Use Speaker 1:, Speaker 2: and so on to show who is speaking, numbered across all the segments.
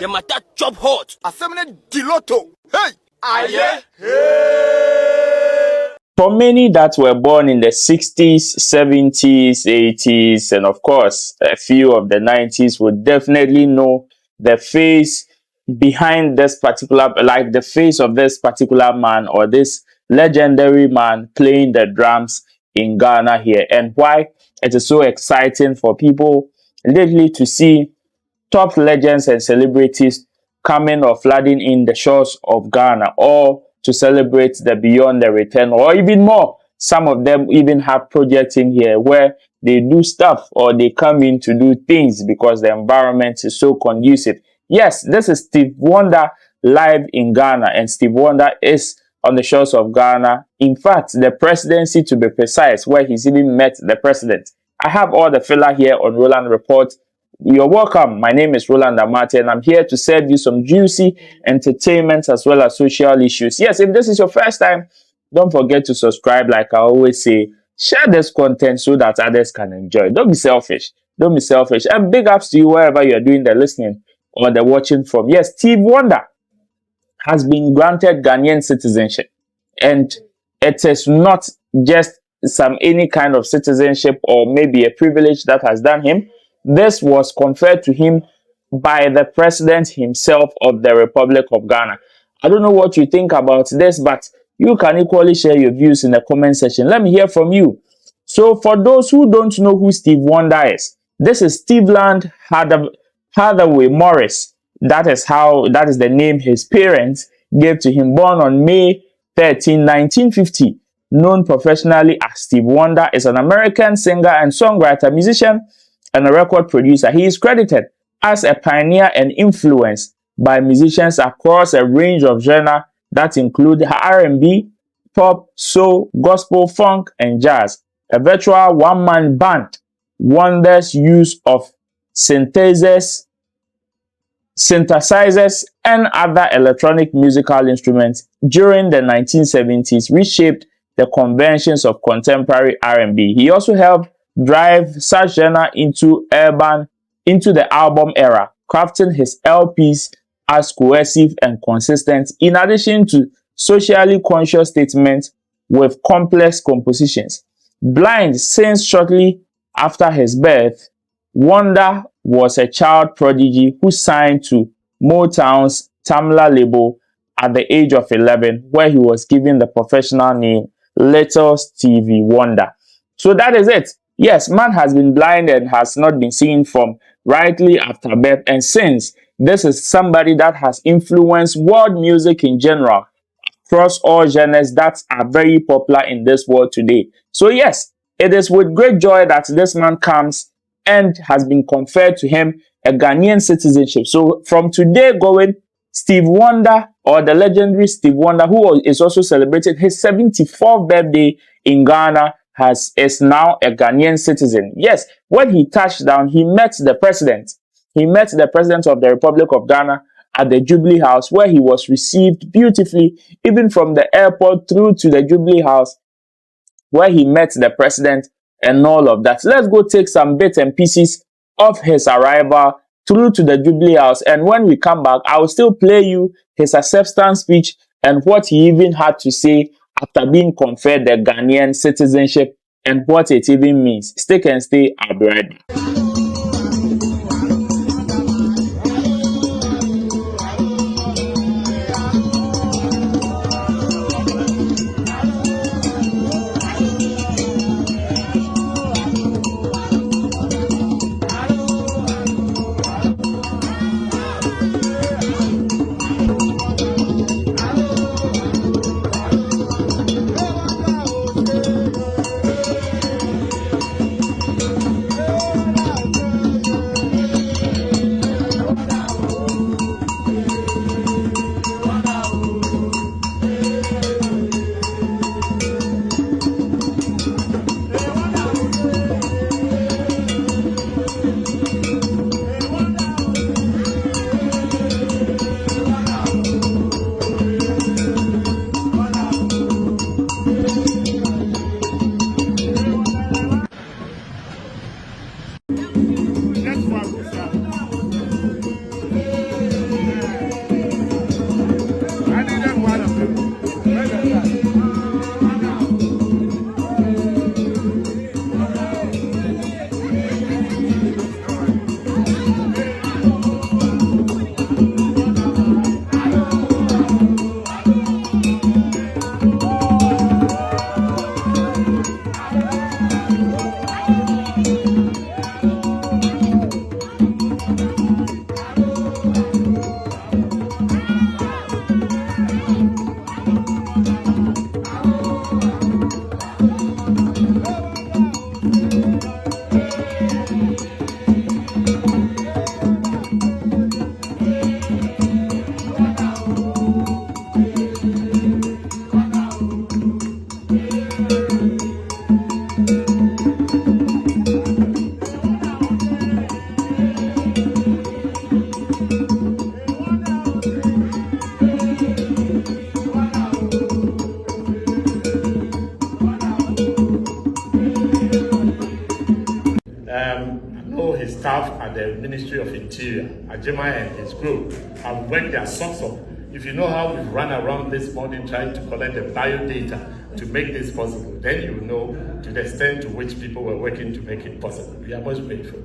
Speaker 1: The matter chop hot.
Speaker 2: Asemene diloto. Hey! Aye!
Speaker 3: For many that were born in the 60s, 70s, 80s, and of course, a few of the 90s would definitely know the face behind this particular, like the face of this particular man or this legendary man playing the drums in Ghana here, and why it is so exciting for people lately to see top legends and celebrities coming or flooding in the shores of Ghana, or to celebrate the Beyond the Return, or even more. Some of them even have projects in here where they do stuff or they come in to do things because the environment is so conducive. Yes, this is Stevie Wonder live in Ghana, and Stevie Wonder is on the shores of Ghana. In fact, the presidency to be precise, where he's even met the president. I have all the filler here on Roland Report. You're welcome. My name is Roland, AMARTEY, and I'm here to serve you some juicy entertainment as well as social issues. Yes, if this is your first time, don't forget to subscribe. Like I always say, share this content so that others can enjoy. Don't be selfish. Don't be selfish. And big ups to you wherever you're doing the listening or the watching from. Yes, Stevie Wonder has been granted Ghanaian citizenship. And it is not just any kind of citizenship or maybe a privilege that has done him. This was conferred to him by the president himself of the Republic of Ghana. I don't know what you think about this, but you can equally share your views in the comment section. Let me hear from you. So for those who don't know who Stevie Wonder is, this is Stevland Hathaway Morris. That is the name his parents gave to him. Born on May 13, 1950. Known professionally as Stevie Wonder, is an American singer and songwriter, musician, and a record producer. He is credited as a pioneer and influenced by musicians across a range of genres that include R&B, pop, soul, gospel, funk, and jazz. A virtual one-man band, Wonder's use of synthesizers, and other electronic musical instruments during the 1970s reshaped the conventions of contemporary R&B. He also helped drive such genre into the album era, crafting his LPs as cohesive and consistent, in addition to socially conscious statements with complex compositions. Blind since shortly after his birth, Wonder was a child prodigy who signed to Motown's Tamla label at the age of 11, where he was given the professional name Little Stevie Wonder. So that is it. Yes, man has been blind and has not been seen from rightly after birth, and since this is somebody that has influenced world music in general across all genres that are very popular in this world today. So yes, it is with great joy that this man comes and has been conferred to him a Ghanaian citizenship. So from today going, Stevie Wonder, or the legendary Stevie Wonder, who is also celebrating his 74th birthday in Ghana, is now a Ghanaian citizen. Yes, when he touched down, he met the president. He met the president of the Republic of Ghana at the Jubilee House, where he was received beautifully, even from the airport through to the Jubilee House, where he met the president and all of that. Let's go take some bits and pieces of his arrival through to the Jubilee House, and when we come back, I will still play you his acceptance speech and what he even had to say after being conferred the Ghanaian citizenship and what it even means. Stick and stay, I'll be right back.
Speaker 1: his staff at the Ministry of Interior, Ajima and his group, have worked their socks off. If you know how we run around this morning trying to collect the bio data to make this possible, then you know to the extent to which people were working to make it possible. We are most grateful.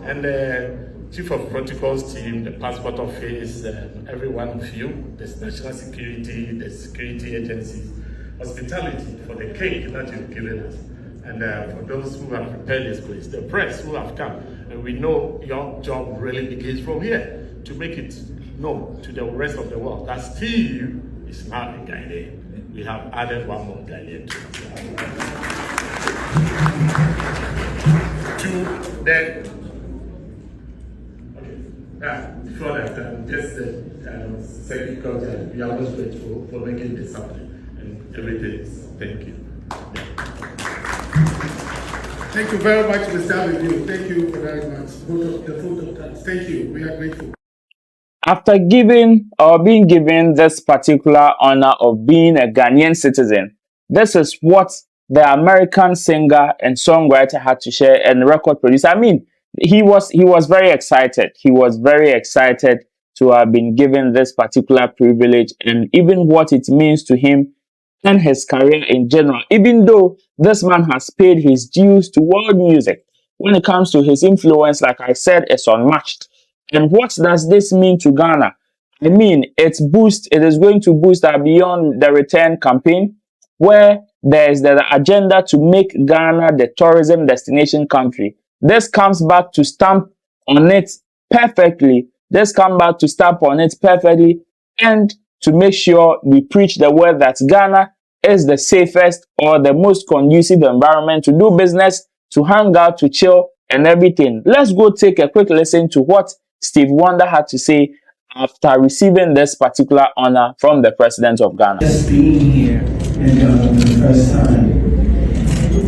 Speaker 1: And the Chief of Protocols team, the Passport Office, every one of you, the National Security, the security agencies, hospitality for the cake that you've given us. And for those who have prepared this place, the press who have come. And we know your job really begins from here to make it known to the rest of the world that Steve is now in Ghanaian. We have added one more Ghanaian to the before that, just second culture, we are most grateful for making this happen and everything is. Thank you.
Speaker 4: Thank you very much, Mr. Abidu. Thank you very much. Thank you. We are grateful.
Speaker 3: After being given this particular honor of being a Ghanaian citizen, this is what the American singer and songwriter had to share and record producer. I mean, he was very excited. He was very excited to have been given this particular privilege and even what it means to him and his career in general, even though this man has paid his dues to world music. When it comes to his influence, like I said, it's unmatched. And what does this mean to Ghana? I mean, it is going to boost our Beyond the Return campaign, where there is the agenda to make Ghana the tourism destination country. This comes back to stamp on it perfectly. And to make sure we preach the word that Ghana is the safest or the most conducive environment to do business, to hang out, to chill, and everything. Let's go take a quick listen to what Stevie Wonder had to say after receiving this particular honor from the President of Ghana.
Speaker 5: Just being here and for the first time,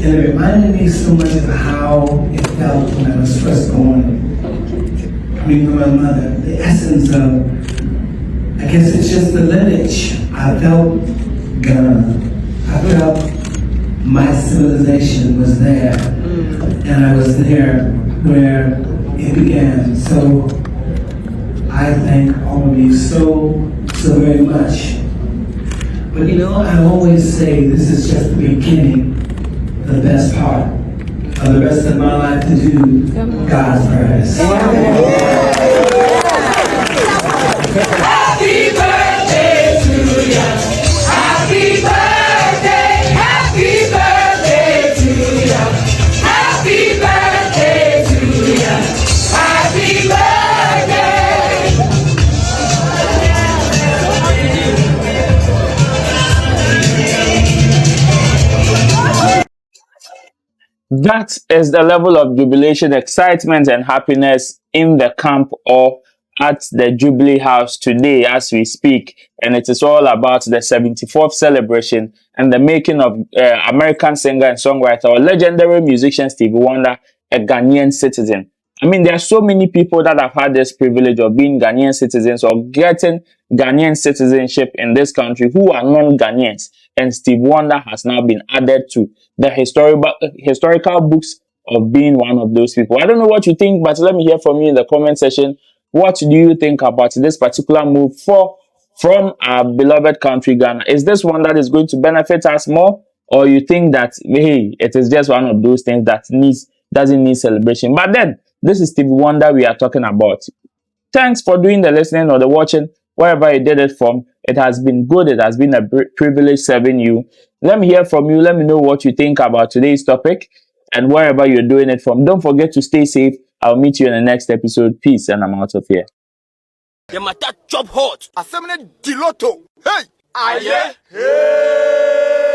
Speaker 5: and it reminded me so much of how it felt when I was first born. Meeting my mother, the essence of, I guess it's just the lineage. I felt Ghana. I felt my civilization was there, and I was there where it began. So I thank all of you so very much. But you know, I always say this is just the beginning, the best part of the rest of my life to do God's purpose. Happy birthday to you. Happy birthday, happy birthday to you. Happy birthday to you. Happy
Speaker 3: That is the level of jubilation, excitement, and happiness in the camp or at the Jubilee House today as we speak. And it is all about the 74th celebration and the making of American singer and songwriter or legendary musician Stevie Wonder a Ghanaian citizen. I mean, there are so many people that have had this privilege of being Ghanaian citizens or getting Ghanaian citizenship in this country who are non-Ghanaians. And Stevie Wonder has now been added to the historical books of being one of those people. I don't know what you think, but let me hear from you in the comment section. What do you think about this particular move from our beloved country, Ghana? Is this one that is going to benefit us more? Or you think that, hey, it is just one of those things that doesn't need celebration? But then, this is Stevie Wonder we are talking about. Thanks for doing the listening or the watching, wherever you did it from. It has been good. It has been a privilege serving you. Let me hear from you. Let me know what you think about today's topic and wherever you're doing it from. Don't forget to stay safe. I'll meet you in the next episode. Peace, and I'm out of here.
Speaker 2: The matter job hot. Assembly Diloto. Hey. Aye. Hey.